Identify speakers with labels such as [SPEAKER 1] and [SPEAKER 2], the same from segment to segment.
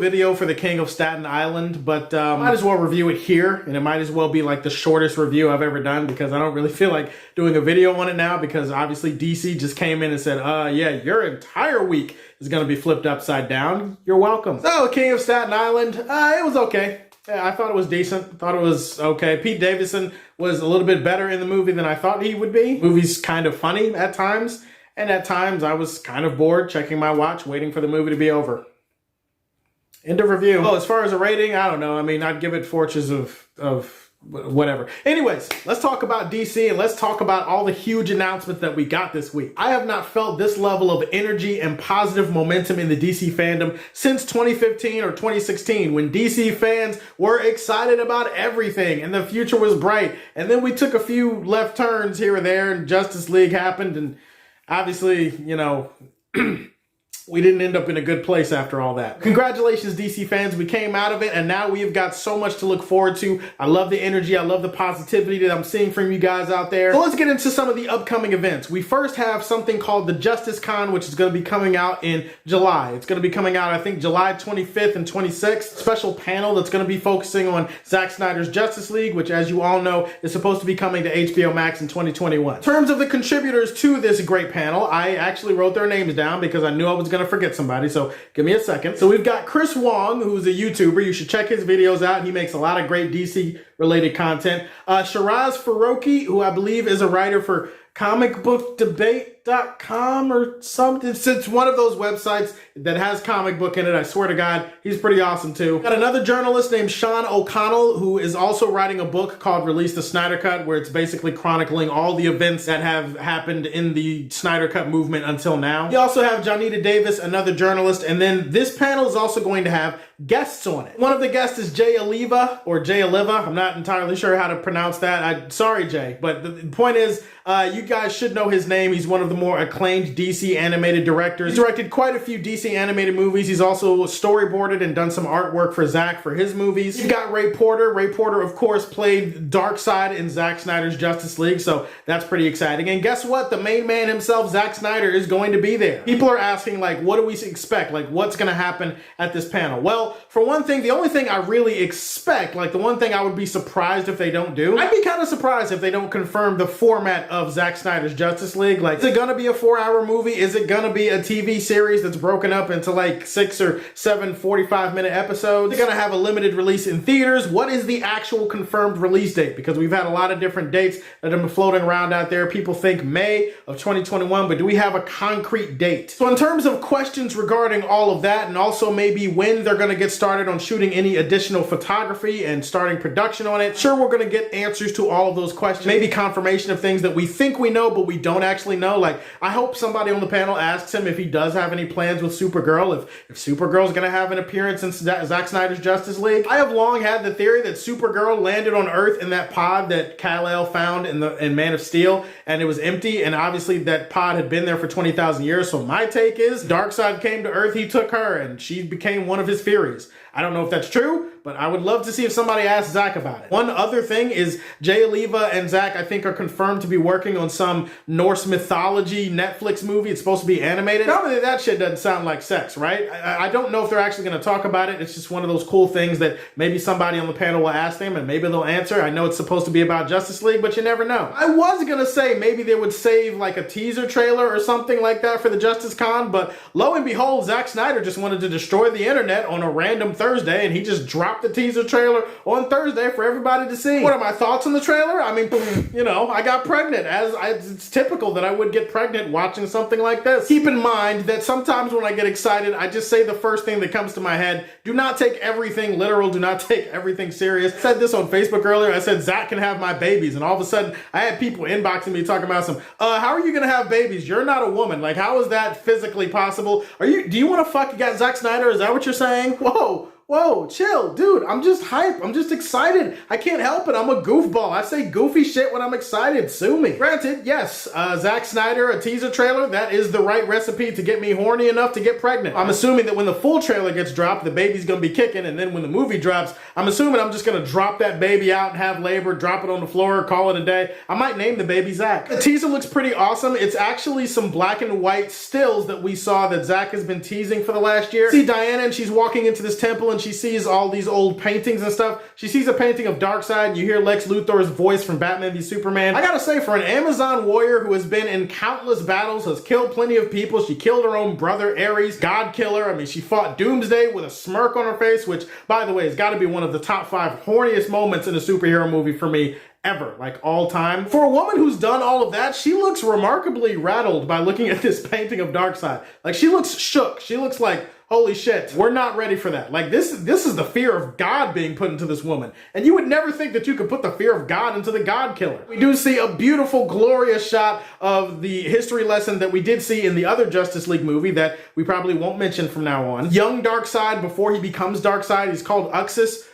[SPEAKER 1] video for the King of Staten Island, but might as well review it here, and it might as well be like the shortest review I've ever done because I don't really feel like doing a video on it now because obviously DC just came in and said, yeah, your entire week is going to be flipped upside down. You're welcome. So, King of Staten Island, it was okay. Yeah, I thought it was decent. Thought it was okay. Pete Davidson was a little bit better in the movie than I thought he would be. The movie's kind of funny at times, and at times I was kind of bored checking my watch, waiting for the movie to be over. End of review. Oh, as far as a rating, I don't know. I mean, I'd give it fortunes of whatever. Anyways, let's talk about DC and let's talk about all the huge announcements that we got this week. I have not felt this level of energy and positive momentum in the DC fandom since 2015 or 2016 when DC fans were excited about everything and the future was bright. And then we took a few left turns here or there and Justice League happened and obviously, you know, we didn't end up in a good place after all that. Congratulations, DC fans. We came out of it, and now we've got so much to look forward to. I love the energy. I love the positivity that I'm seeing from you guys out there. So let's get into some of the upcoming events. We first have something called the Justice Con, which is going to be coming out in July. It's going to be coming out, I think, July 25th and 26th. Special panel that's going to be focusing on Zack Snyder's Justice League, which, as you all know, is supposed to be coming to HBO Max in 2021. In terms of the contributors to this great panel, I actually wrote their names down because I knew I was going to forget somebody, so give me a second. So we've got Chris Wong, who's a YouTuber. You should check his videos out. He makes a lot of great DC-related content. Shiraz Faroki, who I believe is a writer for comicbookdebate.com or something. It's one of those websites that has comic book in it. I swear to God, he's pretty awesome too. Got another journalist named Sean O'Connell who is also writing a book called Release the Snyder Cut, where it's basically chronicling all the events that have happened in the Snyder Cut movement until now. You also have Johnita Davis, another journalist, and then this panel is also going to have guests on it. One of the guests is Jay Oliva, or Jay Oliva. I'm not entirely sure how to pronounce that. Sorry, Jay, but the point is, you guys should know his name. He's one of the more acclaimed DC animated directors. He's directed quite a few DC animated movies. He's also storyboarded and done some artwork for Zack for his movies. You've got Ray Porter. Ray Porter, of course, played Darkseid in Zack Snyder's Justice League, so that's pretty exciting. And guess what? The main man himself, Zack Snyder, is going to be there. People are asking, like, what do we expect? Like, what's going to happen at this panel? Well, for one thing, the only thing I really expect, like the one thing I would be surprised if they don't do, I'd be kind of surprised if they don't confirm the format of Zack Snyder's Justice League. Like, is it gonna be a 4-hour movie? Is it gonna be a TV series that's broken up into like 6 or 7 45-minute episodes? Is it gonna have a limited release in theaters? What is the actual confirmed release date? Because we've had a lot of different dates that have been floating around out there. People think May of 2021, but do we have a concrete date? So in terms of questions regarding all of that, and also maybe when they're gonna get started on shooting any additional photography and starting production on it, sure, we're gonna get answers to all of those questions. Maybe confirmation of things that we think we know, but we don't actually know. Like, I hope somebody on the panel asks him if he does have any plans with Supergirl, if Supergirl's gonna have an appearance in Zack Snyder's Justice League. I have long had the theory that Supergirl landed on Earth in that pod that Kal-El found in Man of Steel, and it was empty, and obviously that pod had been there for 20,000 years. So my take is Darkseid came to Earth, he took her, and she became one of his Furies. I don't know if that's true, but I would love to see if somebody asks Zack about it. One other thing is Jay Oliva and Zack, I think, are confirmed to be working on some Norse mythology Netflix movie. It's supposed to be animated. Probably that shit doesn't sound like sex, right? I don't know if they're actually going to talk about it. It's just one of those cool things that maybe somebody on the panel will ask them and maybe they'll answer. I know it's supposed to be about Justice League, but you never know. I was going to say maybe they would save like a teaser trailer or something like that for the Justice Con, but lo and behold, Zack Snyder just wanted to destroy the internet on a random Thursday, and he just dropped the teaser trailer on Thursday for everybody to see. What are my thoughts on the trailer? I mean, you know, I got pregnant. It's typical that I would get pregnant watching something like this. Keep in mind that sometimes when I get excited, I just say the first thing that comes to my head. Do not take everything literal. Do not take everything serious. I said this on Facebook earlier. I said, Zack can have my babies. And all of a sudden, I had people inboxing me talking about how are you going to have babies? You're not a woman. Like, how is that physically possible? Do you want to fuck Zack Snyder? Is that what you're saying? Whoa. Whoa, chill, dude. I'm just hype. I'm just excited. I can't help it. I'm a goofball. I say goofy shit when I'm excited. Sue me. Granted, yes, Zack Snyder, a teaser trailer, that is the right recipe to get me horny enough to get pregnant. I'm assuming that when the full trailer gets dropped, the baby's gonna be kicking, and then when the movie drops, I'm assuming I'm just gonna drop that baby out and have labor, drop it on the floor, call it a day. I might name the baby Zack. The teaser looks pretty awesome. It's actually some black and white stills that we saw that Zack has been teasing for the last year. See Diana, and she's walking into this temple, and she sees all these old paintings and stuff. She sees a painting of Darkseid. You hear Lex Luthor's voice from Batman v Superman. I gotta say, for an Amazon warrior who has been in countless battles, has killed plenty of people, she killed her own brother Ares, God Killer. I mean, she fought Doomsday with a smirk on her face, which, by the way, has gotta be one of the top 5 horniest moments in a superhero movie for me ever, like all time. For a woman who's done all of that, she looks remarkably rattled by looking at this painting of Darkseid. Like, she looks shook. She looks like, holy shit, we're not ready for that. Like, this is the fear of God being put into this woman. And you would never think that you could put the fear of God into the God Killer. We do see a beautiful, glorious shot of the history lesson that we did see in the other Justice League movie that we probably won't mention from now on. Young Darkseid, before he becomes Darkseid, he's called Uxas.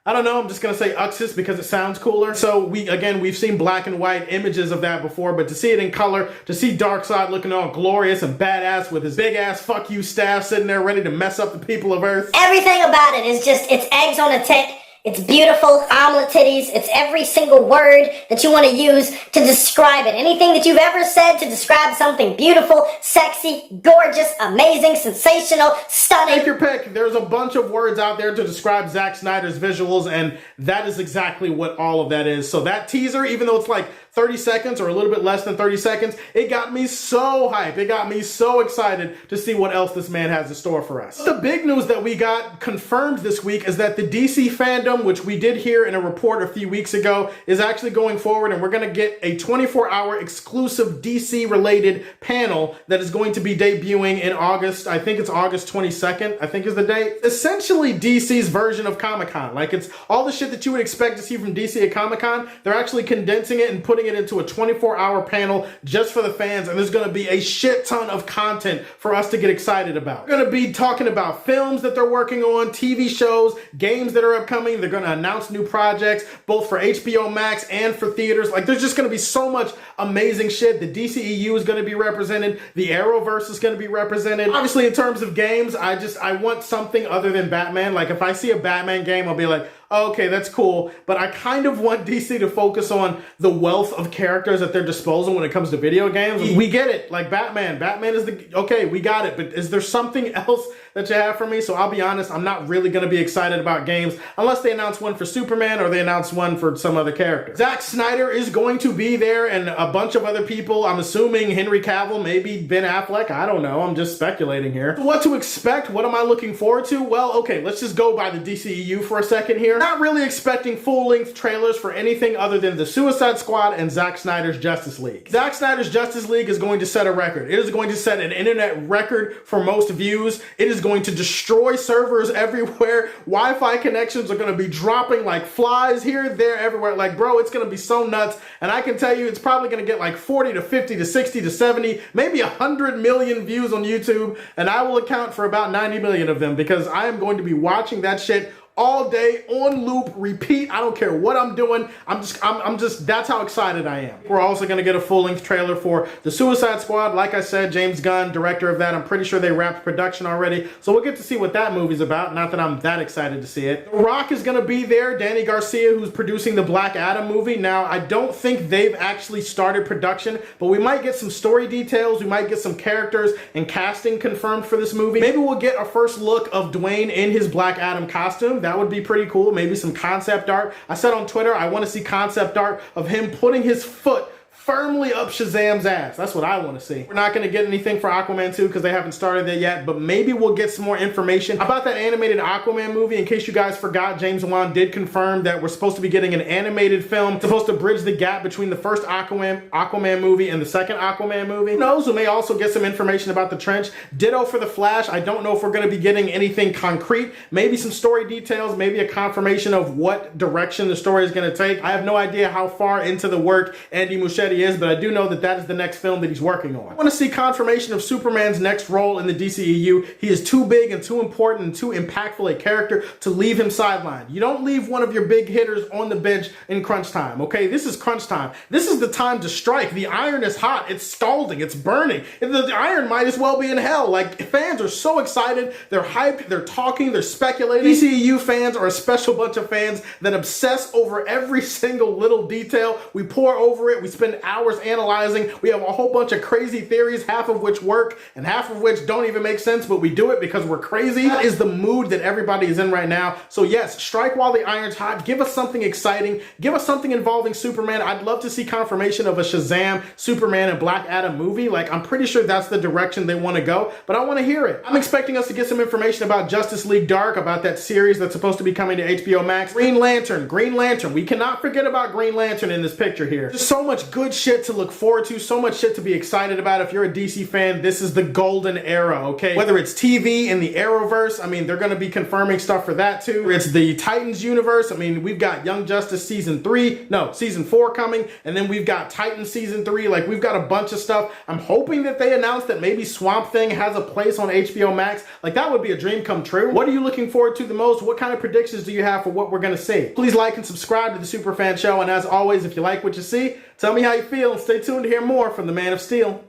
[SPEAKER 1] I don't know, I'm just gonna say Uxas because it sounds cooler. So we've seen black and white images of that before, but to see it in color, to see Darkseid looking all glorious and badass with his big ass fuck you staff sitting there ready to mess up the people of Earth.
[SPEAKER 2] Everything about it is just, it's eggs on a tit. It's beautiful, omelet titties. It's every single word that you want to use to describe it. Anything that you've ever said to describe something beautiful, sexy, gorgeous, amazing, sensational, stunning.
[SPEAKER 1] Take your pick. There's a bunch of words out there to describe Zack Snyder's visuals, and that is exactly what all of that is. So that teaser, even though it's like 30 seconds or a little bit less than 30 seconds, it got me so hyped. It got me so excited to see what else this man has in store for us. The big news that we got confirmed this week is that the DCFanDome, which we did hear in a report a few weeks ago, is actually going forward, and we're going to get a 24-hour exclusive DC-related panel that is going to be debuting in August. I think it's August 22nd, I think is the date. Essentially DC's version of Comic-Con. Like, it's all the shit that you would expect to see from DC at Comic-Con. They're actually condensing it and putting it into a 24-hour panel just for the fans, and there's going to be a shit ton of content for us to get excited about. We're going to be talking about films that they're working on, TV shows, games that are upcoming. They're going to announce new projects, both for HBO Max and for theaters. Like, there's just going to be so much amazing shit. The DCEU is going to be represented. The Arrowverse is going to be represented. Obviously, in terms of games, I want something other than Batman. Like, if I see a Batman game, I'll be like, okay, that's cool, but I kind of want DC to focus on the wealth of characters at their disposal when it comes to video games. We get it, like Batman is okay, we got it, but is there something else that you have for me? So I'll be honest, I'm not really going to be excited about games unless they announce one for Superman or they announce one for some other character. Zack Snyder is going to be there, and a bunch of other people. I'm assuming Henry Cavill, maybe Ben Affleck, I don't know, I'm just speculating here. What to expect? What am I looking forward to? Well, okay, let's just go by the DCEU for a second here. Not really expecting full-length trailers for anything other than the Suicide Squad and Zack Snyder's Justice League. Zack Snyder's Justice League is going to set a record. It is going to set an internet record for most views. It is going to destroy servers everywhere. Wi-Fi connections are going to be dropping like flies here, there, everywhere. Like, bro, it's going to be so nuts. And I can tell you, it's probably going to get like 40 to 50 to 60 to 70, maybe 100 million views on YouTube. And I will account for about 90 million of them because I am going to be watching that shit all day, on loop, repeat. I don't care what I'm doing. I'm just, that's how excited I am. We're also gonna get a full-length trailer for the Suicide Squad. Like I said, James Gunn, director of that. I'm pretty sure they wrapped production already. So we'll get to see what that movie's about. Not that I'm that excited to see it. The Rock is gonna be there. Danny Garcia, who's producing the Black Adam movie. Now, I don't think they've actually started production, but we might get some story details. We might get some characters and casting confirmed for this movie. Maybe we'll get a first look of Dwayne in his Black Adam costume. That would be pretty cool. Maybe some concept art. I said on Twitter, I want to see concept art of him putting his foot firmly up Shazam's ass. That's what I want to see. We're not going to get anything for Aquaman 2 because they haven't started that yet, but maybe we'll get some more information about that animated Aquaman movie. In case you guys forgot, James Wan did confirm that we're supposed to be getting an animated film supposed to bridge the gap between the first Aquaman movie and the second Aquaman movie. Who knows? We may also get some information about the Trench. Ditto for the Flash. I don't know if we're going to be getting anything concrete. Maybe some story details, maybe a confirmation of what direction the story is going to take. I have no idea how far into the work Andy Muschietti said he is, but I do know that that is the next film that he's working on. I want to see confirmation of Superman's next role in the DCEU. He is too big and too important and too impactful a character to leave him sidelined. You don't leave one of your big hitters on the bench in crunch time, okay? This is crunch time. This is the time to strike. The iron is hot. It's scalding. It's burning. The iron might as well be in hell. Like, fans are so excited. They're hyped. They're talking. They're speculating. DCEU fans are a special bunch of fans that obsess over every single little detail. We pour over it. We spend hours analyzing. We have a whole bunch of crazy theories, half of which work and half of which don't even make sense, but we do it because we're crazy. That is the mood that everybody is in right now. So yes, strike while the iron's hot. Give us something exciting. Give us something involving Superman. I'd love to see confirmation of a Shazam, Superman, and Black Adam movie. Like, I'm pretty sure that's the direction they want to go, but I want to hear it. I'm expecting us to get some information about Justice League Dark, about that series that's supposed to be coming to HBO Max. Green Lantern. We cannot forget about Green Lantern in this picture here. There's so much good shit to look forward to, so much shit to be excited about. If you're a DC fan, this is the golden era, okay? Whether it's TV in the Arrowverse, I mean, they're going to be confirming stuff for that too. It's the Titans universe. I mean, we've got Young Justice season 4 coming, and then we've got Titans season 3. Like, we've got a bunch of stuff. I'm hoping that they announce that maybe Swamp Thing has a place on HBO Max. Like, that would be a dream come true. What are you looking forward to the most? What kind of predictions do you have for what we're going to see? Please like and subscribe to the Superfan Show, and as always, if you like what you see, tell me how you feel and stay tuned to hear more from the Man of Steel.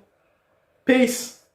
[SPEAKER 1] Peace.